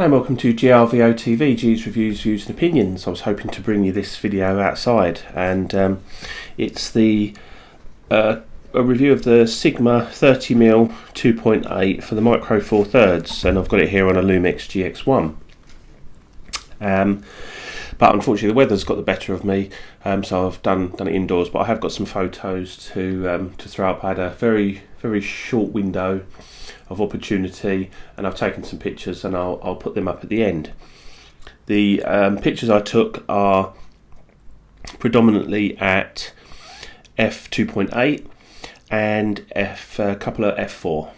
Hi and welcome to GRVOTV, G's Reviews, Views and Opinions. I was hoping to bring you this video outside, and it's a review of the Sigma 30mm 2.8 for the Micro Four Thirds, and I've got it here on a Lumix GX1. But unfortunately the weather's got the better of me, so I've done it indoors, but I have got some photos to throw up. I had a very short window of opportunity and I've taken some pictures and I'll put them up at the end. The pictures I took are predominantly at f2.8 and a couple of f4.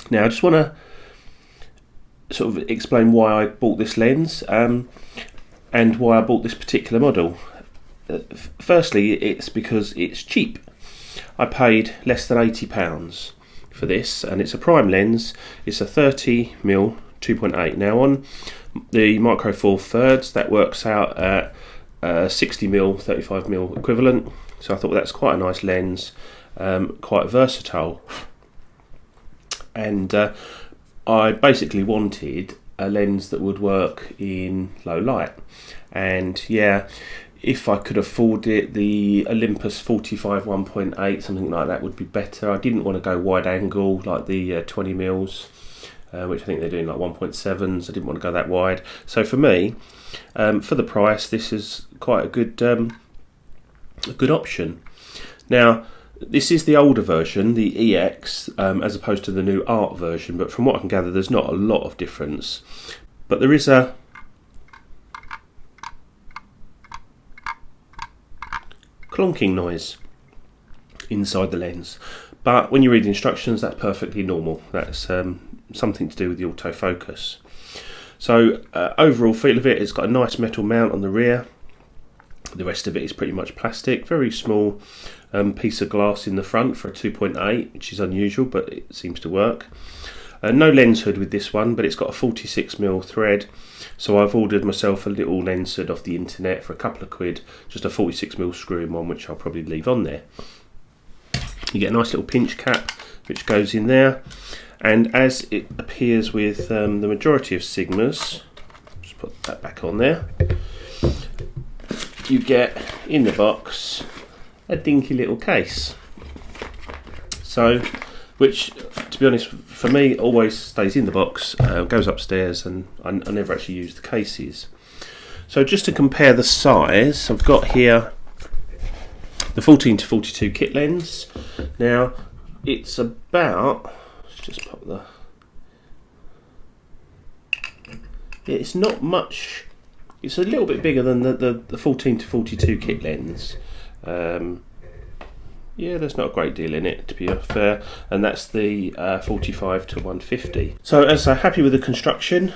Now I just want to sort of explain why I bought this lens and why I bought this particular model. Firstly, it's because it's cheap. I paid less than £80 for this, and it's a prime lens. It's a 30mm 2.8. Now on the Micro Four Thirds that works out at 60mm 35mm equivalent, so I thought that's quite a nice lens, quite versatile, and I basically wanted a lens that would work in low light, and yeah, if I could afford it, the Olympus 45 1.8, something like that would be better. I didn't want to go wide angle like the 20mm, which I think they're doing like 1.7s. I didn't want to go that wide. So for me, for the price, this is quite a good option. Now, this is the older version, the EX, as opposed to the new Art version, but from what I can gather, there's not a lot of difference. But there is a clonking noise inside the lens, but when you read the instructions, that's perfectly normal. That's something to do with the autofocus. So overall feel of it, it's got a nice metal mount on the rear. The rest of it is pretty much plastic. Very small piece of glass in the front for a 2.8, which is unusual, but it seems to work. No lens hood with this one, but it's got a 46mm thread, so I've ordered myself a little lens hood off the internet for a couple of quid, just a 46mm screw-in one, which I'll probably leave on there. You get a nice little pinch cap which goes in there, and as it appears with the majority of Sigmas, just put that back on there, you get in the box a dinky little case, so which, to be honest, for me always stays in the box, goes upstairs, and I never actually use the cases. So just to compare the size, I've got here the 14-42 kit lens. Now it's about, let's just pop it's not much, it's a little bit bigger than the 14-42 kit lens. Yeah, there's not a great deal in it, to be fair, and that's the 45-150. So as I'm happy with the construction,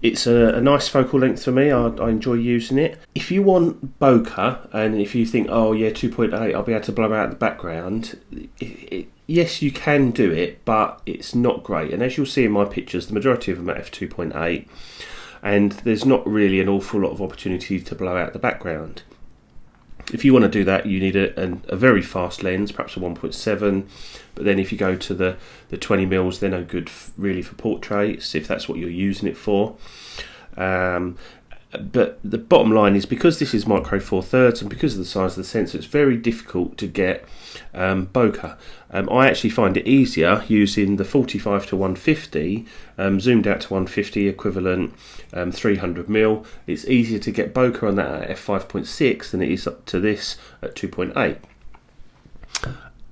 it's a nice focal length for me. I enjoy using it. If you want bokeh, and if you think, oh yeah, 2.8, I'll be able to blow out the background, yes, you can do it, but it's not great. And as you'll see in my pictures, the majority of them are f2.8, and there's not really an awful lot of opportunity to blow out the background. If you want to do that, you need a very fast lens, perhaps a 1.7, but then if you go to the 20mm, they're no good really for portraits, if that's what you're using it for. But the bottom line is, because this is Micro Four Thirds and because of the size of the sensor, it's very difficult to get bokeh. I actually find it easier using the 45-150, zoomed out to 150 equivalent 300mm. It's easier to get bokeh on that at f5.6 than it is up to this at 2.8.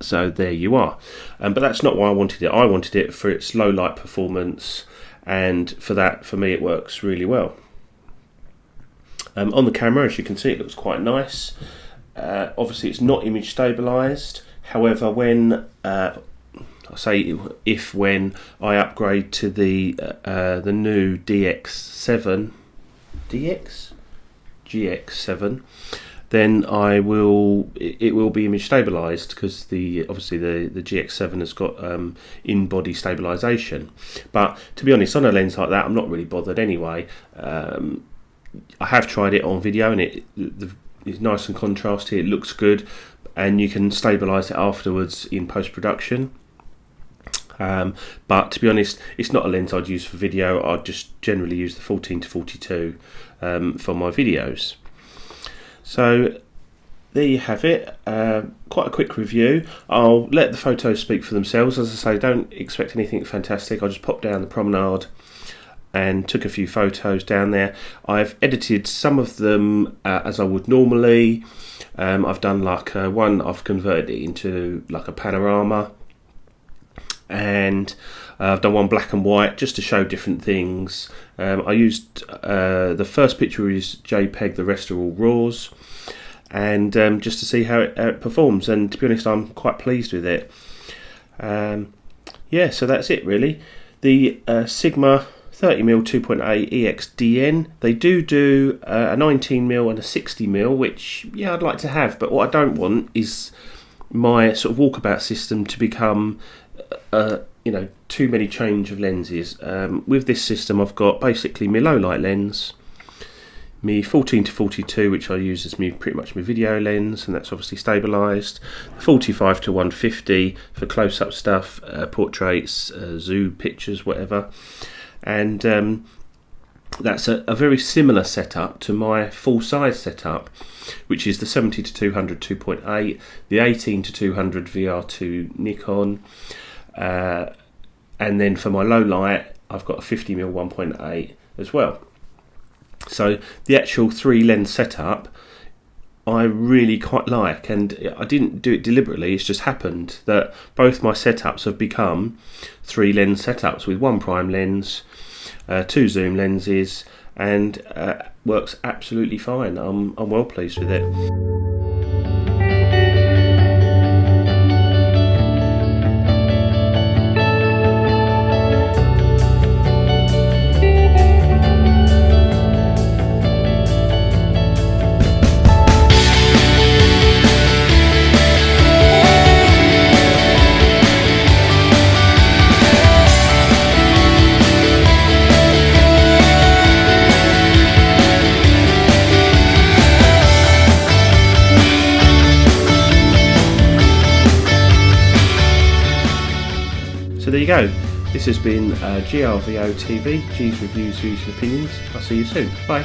So there you are. But that's not why I wanted it. I wanted it for its low light performance, and for that, for me, it works really well. On the camera, as you can see, it looks quite nice. Obviously it's not image stabilized. However, when when I upgrade to the new GX7, then it will be image stabilized, because obviously the GX7 has got in-body stabilization. But to be honest, on a lens like that, I'm not really bothered anyway. I have tried it on video, and it's nice and contrasty. It looks good, and you can stabilise it afterwards in post-production. But to be honest, it's not a lens I'd use for video. I'd just generally use the 14-42 for my videos. So there you have it. Quite a quick review. I'll let the photos speak for themselves. As I say, don't expect anything fantastic. I just popped down the promenade and took a few photos down there. I've edited some of them as I would normally. I've done like one, I've converted it into like a panorama, and I've done one black and white just to show different things. I used the first picture is JPEG, the rest are all RAWs, and just to see how it performs, and to be honest, I'm quite pleased with it. Yeah, so that's it really. The Sigma 30mm 2.8 EXDN, they do a 19mm and a 60mm, which yeah, I'd like to have, but what I don't want is my sort of walkabout system to become too many change of lenses. With this system I've got basically my low light lens, my 14-42, which I use as pretty much my video lens, and that's obviously stabilised, 45-150 for close-up stuff, portraits, zoom pictures, whatever. And that's a very similar setup to my full size setup, which is the 70-200 2.8, the 18-200 VR2 Nikon, and then for my low light I've got a 50mm 1.8 as well. So the actual 3 lens setup I really quite like, and I didn't do it deliberately, it's just happened that both my setups have become 3 lens setups with 1 prime lens, 2 zoom lenses, and works absolutely fine. I'm well pleased with it. So there you go. This has been GRVOTV, G's Reviews, Views and Opinions. I'll see you soon. Bye.